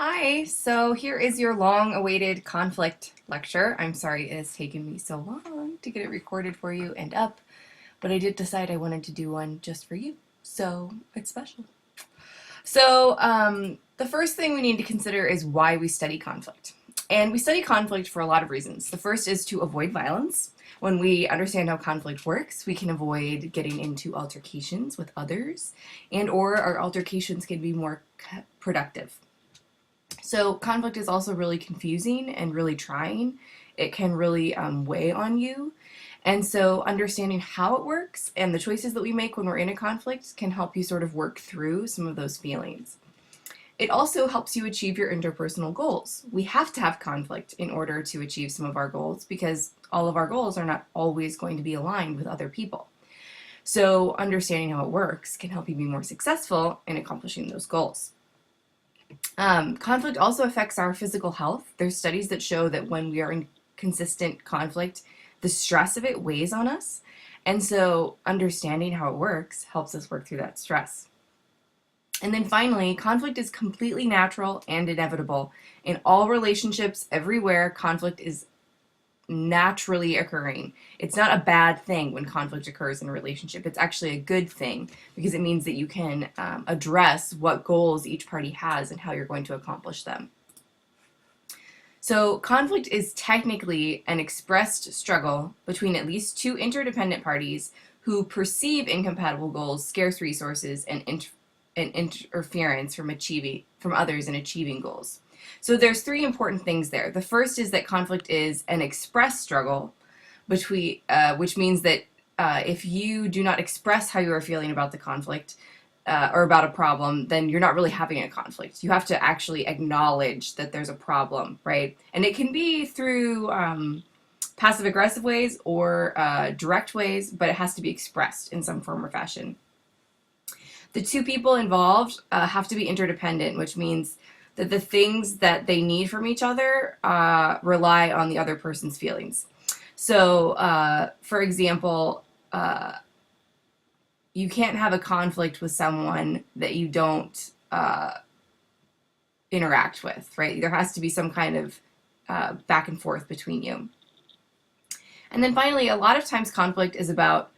Hi, so here is your long-awaited conflict lecture. I'm sorry it has taken me so long to get it recorded for you and up, but I did decide I wanted to do one just for you, so it's special. The first thing we need to consider is why we study conflict. And we study conflict for a lot of reasons. The first is to avoid violence. When we understand how conflict works, we can avoid getting into altercations with others, and or our altercations can be more productive. So conflict is also really confusing and really trying. It can really weigh on you. And so understanding how it works and the choices that we make when we're in a conflict can help you sort of work through some of those feelings. It also helps you achieve your interpersonal goals. We have to have conflict in order to achieve some of our goals because all of our goals are not always going to be aligned with other people. So understanding how it works can help you be more successful in accomplishing those goals. Conflict also affects our physical health. There's studies that show that when we are in consistent conflict, the stress of it weighs on us. And so understanding how it works helps us work through that stress. And then finally, conflict is completely natural and inevitable. In all relationships, everywhere, conflict is naturally occurring. It's not a bad thing when conflict occurs in a relationship. It's actually a good thing because it means that you can address what goals each party has and how you're going to accomplish them. So conflict is technically an expressed struggle between at least two interdependent parties who perceive incompatible goals, scarce resources, and interference from others in achieving goals. So there's three important things there. The first is that conflict is an expressed struggle, which means that if you do not express how you are feeling about the conflict or about a problem, then you're not really having a conflict. You have to actually acknowledge that there's a problem, right? And it can be through passive-aggressive ways or direct ways, but it has to be expressed in some form or fashion. The two people involved have to be interdependent, which means that the things that they need from each other rely on the other person's feelings. So, for example, you can't have a conflict with someone that you don't interact with, right? There has to be some kind of back and forth between you. And then finally, a lot of times conflict is about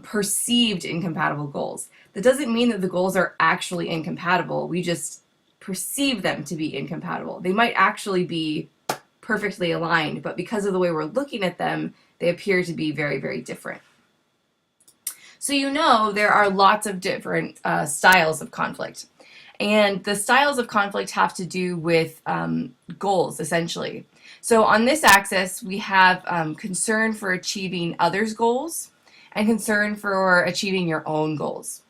perceived incompatible goals. That doesn't mean that the goals are actually incompatible. We just perceive them to be incompatible. They might actually be perfectly aligned, but because of the way we're looking at them, they appear to be very, very different. So there are lots of different styles of conflict. And the styles of conflict have to do with goals, essentially. So on this axis, we have concern for achieving others' goals and concern for achieving your own goals.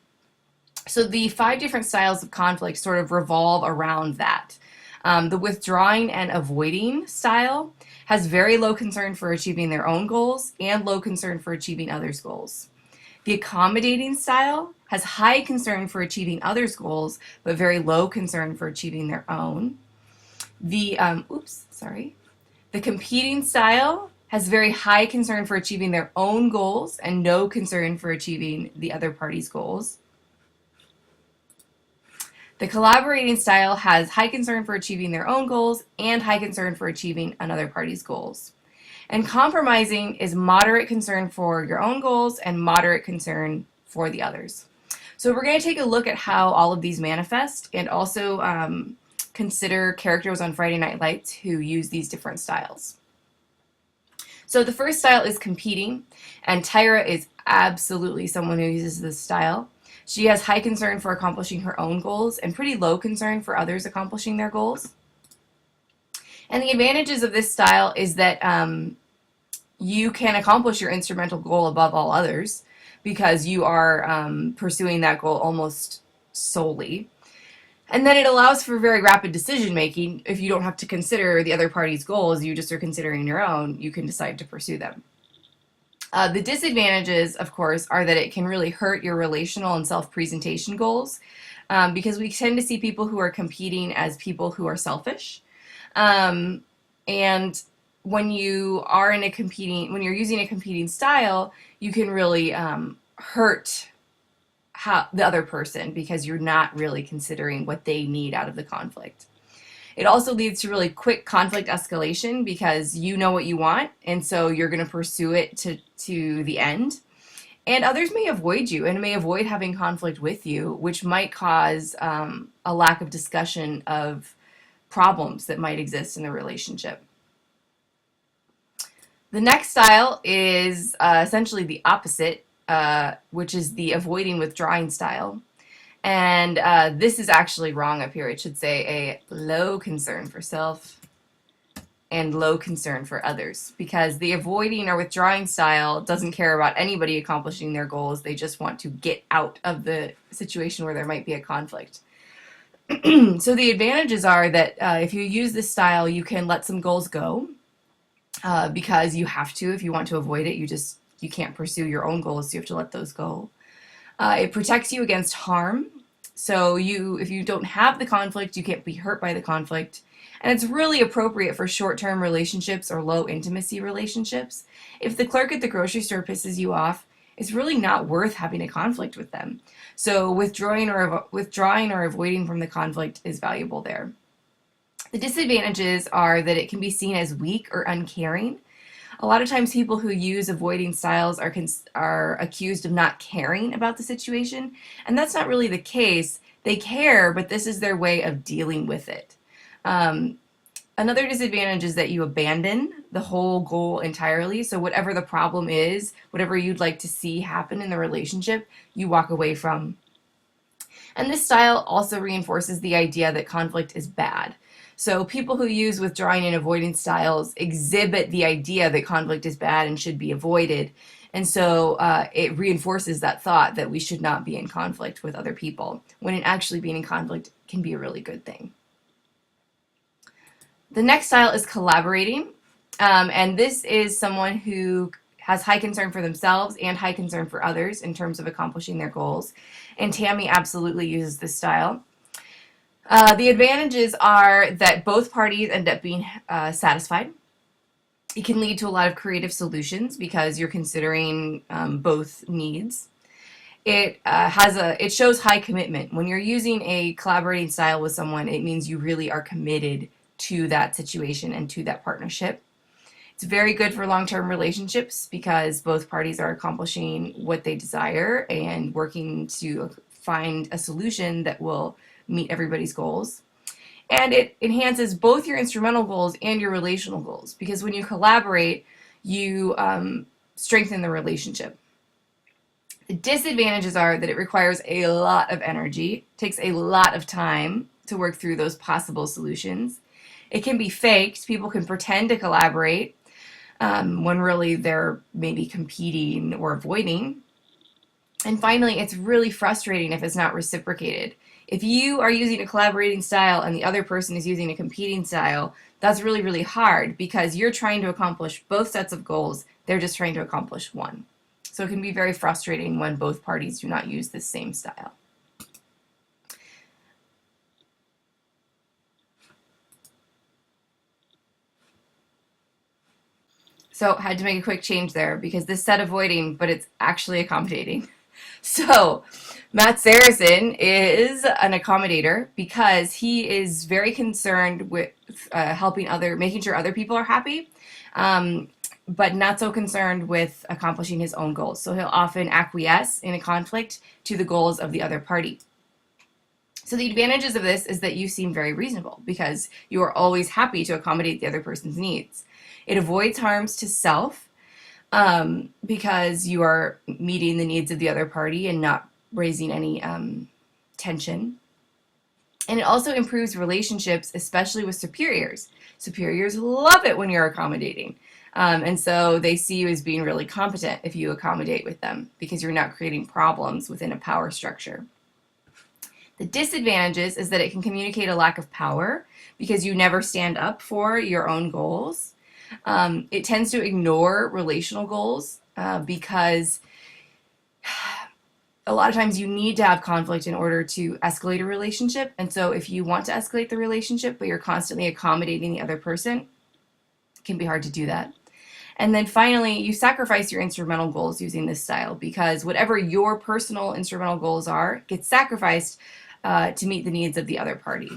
So the 5 different styles of conflict sort of revolve around that. The withdrawing and avoiding style has very low concern for achieving their own goals and low concern for achieving others' goals. The accommodating style has high concern for achieving others' goals, but very low concern for achieving their own. The competing style has very high concern for achieving their own goals and no concern for achieving the other party's goals. The collaborating style has high concern for achieving their own goals and high concern for achieving another party's goals. And compromising is moderate concern for your own goals and moderate concern for the others. So we're going to take a look at how all of these manifest and also consider characters on Friday Night Lights who use these different styles. So the first style is competing, and Tyra is absolutely someone who uses this style. She has high concern for accomplishing her own goals and pretty low concern for others accomplishing their goals. And the advantages of this style is that you can accomplish your instrumental goal above all others because you are pursuing that goal almost solely. And then it allows for very rapid decision making. If you don't have to consider the other party's goals, you just are considering your own, you can decide to pursue them. The disadvantages, of course, are that it can really hurt your relational and self-presentation goals because we tend to see people who are competing as people who are selfish. And when you are when you're using a competing style, you can really hurt the other person because you're not really considering what they need out of the conflict. It also leads to really quick conflict escalation because you know what you want, and so you're going to pursue it to the end. And others may avoid you and may avoid having conflict with you, which might cause a lack of discussion of problems that might exist in the relationship. The next style is essentially the opposite, which is the avoiding withdrawing style. And this is actually wrong up here. It should say a low concern for self and low concern for others, because the avoiding or withdrawing style doesn't care about anybody accomplishing their goals. They just want to get out of the situation where there might be a conflict. So the advantages are that if you use this style, you can let some goals go because you have to. If you want to avoid it, you can't pursue your own goals, so you have to let those go. It protects you against harm. So if you don't have the conflict, you can't be hurt by the conflict. And it's really appropriate for short-term relationships or low-intimacy relationships. If the clerk at the grocery store pisses you off, it's really not worth having a conflict with them. So withdrawing or avoiding from the conflict is valuable there. The disadvantages are that it can be seen as weak or uncaring. A lot of times people who use avoiding styles are accused of not caring about the situation, and that's not really the case. They care, but this is their way of dealing with it. Another disadvantage is that you abandon the whole goal entirely. So whatever the problem is, whatever you'd like to see happen in the relationship, you walk away from. And this style also reinforces the idea that conflict is bad. So people who use withdrawing and avoiding styles exhibit the idea that conflict is bad and should be avoided. And so it reinforces that thought that we should not be in conflict with other people, when actually being in conflict can be a really good thing. The next style is collaborating, and this is someone who has high concern for themselves and high concern for others in terms of accomplishing their goals. And Tammy absolutely uses this style. The advantages are that both parties end up being satisfied. It can lead to a lot of creative solutions because you're considering both needs. It shows high commitment. When you're using a collaborating style with someone, it means you really are committed to that situation and to that partnership. It's very good for long-term relationships because both parties are accomplishing what they desire and working to find a solution that will meet everybody's goals. And it enhances both your instrumental goals and your relational goals, because when you collaborate, you strengthen the relationship. The disadvantages are that it requires a lot of energy, takes a lot of time to work through those possible solutions. It can be faked. People can pretend to collaborate when really they're maybe competing or avoiding. And finally, it's really frustrating if it's not reciprocated. If you are using a collaborating style and the other person is using a competing style, that's really, really hard because you're trying to accomplish both sets of goals. They're just trying to accomplish one. So it can be very frustrating when both parties do not use the same style. So I had to make a quick change there because this said avoiding, but it's actually accommodating. So Matt Saracen is an accommodator because he is very concerned with making sure other people are happy, but not so concerned with accomplishing his own goals. So he'll often acquiesce in a conflict to the goals of the other party. So the advantages of this is that you seem very reasonable because you are always happy to accommodate the other person's needs. It avoids harms to self because you are meeting the needs of the other party and not raising any tension. And it also improves relationships, especially with superiors. Superiors love it when you're accommodating. And so they see you as being really competent if you accommodate with them because you're not creating problems within a power structure. The disadvantages is that it can communicate a lack of power because you never stand up for your own goals. It tends to ignore relational goals because a lot of times you need to have conflict in order to escalate a relationship. And so if you want to escalate the relationship, but you're constantly accommodating the other person, it can be hard to do that. And then finally, you sacrifice your instrumental goals using this style because whatever your personal instrumental goals are gets sacrificed to meet the needs of the other party.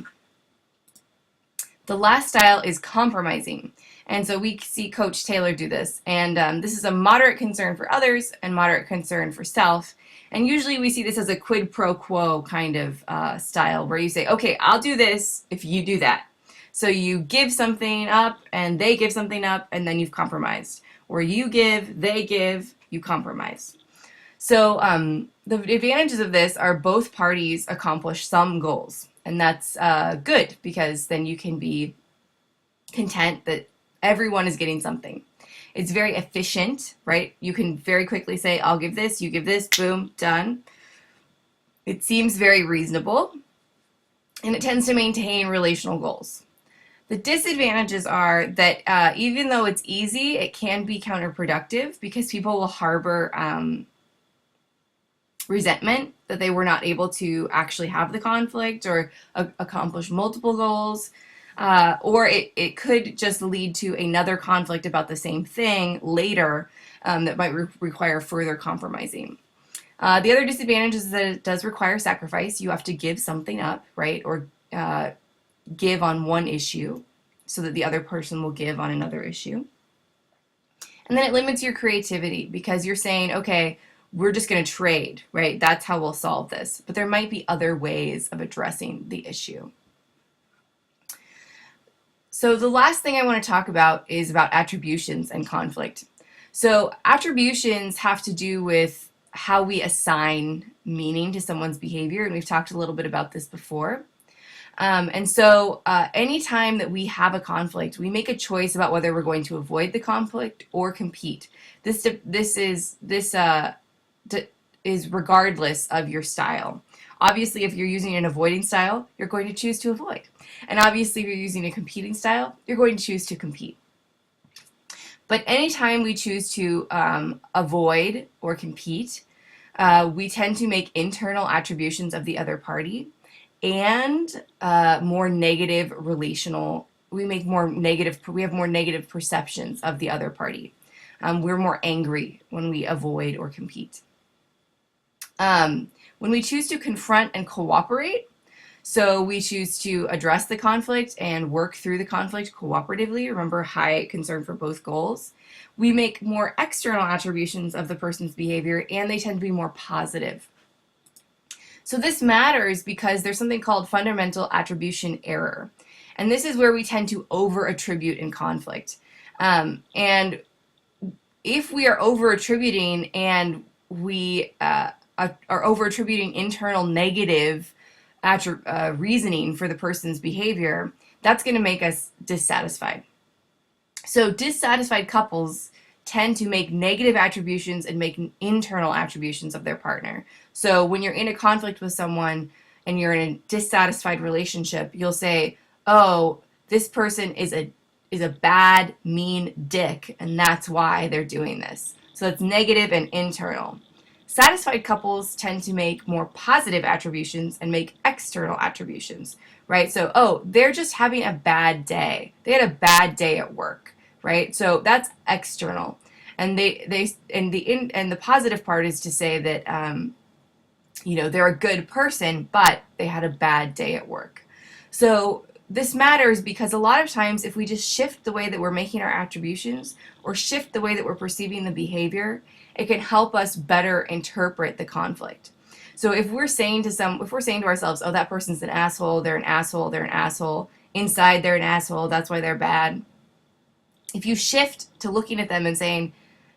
The last style is compromising. And so we see Coach Taylor do this. And this is a moderate concern for others and moderate concern for self. And usually we see this as a quid pro quo kind of style where you say, okay, I'll do this if you do that. So you give something up and they give something up and then you've compromised. Or you give, they give, you compromise. So the advantages of this are both parties accomplish some goals. And that's good because then you can be content that everyone is getting something. It's very efficient, right? You can very quickly say, I'll give this, you give this, boom, done. It seems very reasonable, and it tends to maintain relational goals. The disadvantages are that even though it's easy, it can be counterproductive because people will harbor resentment that they were not able to actually have the conflict or accomplish multiple goals. Or it could just lead to another conflict about the same thing later that might require further compromising. The other disadvantage is that it does require sacrifice. You have to give something up, right? Or give on one issue so that the other person will give on another issue. And then it limits your creativity because you're saying, okay, we're just going to trade, right? That's how we'll solve this. But there might be other ways of addressing the issue. So the last thing I want to talk about is about attributions and conflict. So attributions have to do with how we assign meaning to someone's behavior, and we've talked a little bit about this before. And so anytime that we have a conflict, we make a choice about whether we're going to avoid the conflict or compete. This is regardless of your style. Obviously, if you're using an avoiding style, you're going to choose to avoid. And obviously, if you're using a competing style, you're going to choose to compete. But anytime we choose to avoid or compete, we tend to make internal attributions of the other party and more negative relational, we have more negative perceptions of the other party. We're more angry when we avoid or compete. When we choose to confront and cooperate, so we choose to address the conflict and work through the conflict cooperatively, remember high concern for both goals, we make more external attributions of the person's behavior and they tend to be more positive. So this matters because there's something called fundamental attribution error. And this is where we tend to over-attribute in conflict. And if we are over-attributing and we are over-attributing internal negative reasoning for the person's behavior, that's going to make us dissatisfied. So dissatisfied couples tend to make negative attributions and make internal attributions of their partner. So when you're in a conflict with someone and you're in a dissatisfied relationship, you'll say, oh, this person is a bad, mean dick, and that's why they're doing this. So it's negative and internal. Satisfied couples tend to make more positive attributions and make external attributions, right? So, oh, they're just having a bad day. They had a bad day at work, right? So that's external. And the positive part is to say that they're a good person, but they had a bad day at work. So this matters because a lot of times if we just shift the way that we're making our attributions or shift the way that we're perceiving the behavior, it can help us better interpret the conflict. So if we're saying to ourselves, oh, that person's an asshole, they're an asshole, they're an asshole, inside they're an asshole, that's why they're bad. If you shift to looking at them and saying,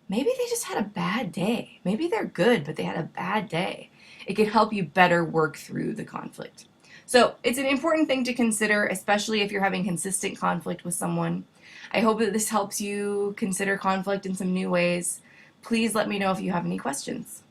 maybe they just had a bad day. Maybe they're good, but they had a bad day. It can help you better work through the conflict. So it's an important thing to consider, especially if you're having consistent conflict with someone. I hope that this helps you consider conflict in some new ways. Please let me know if you have any questions.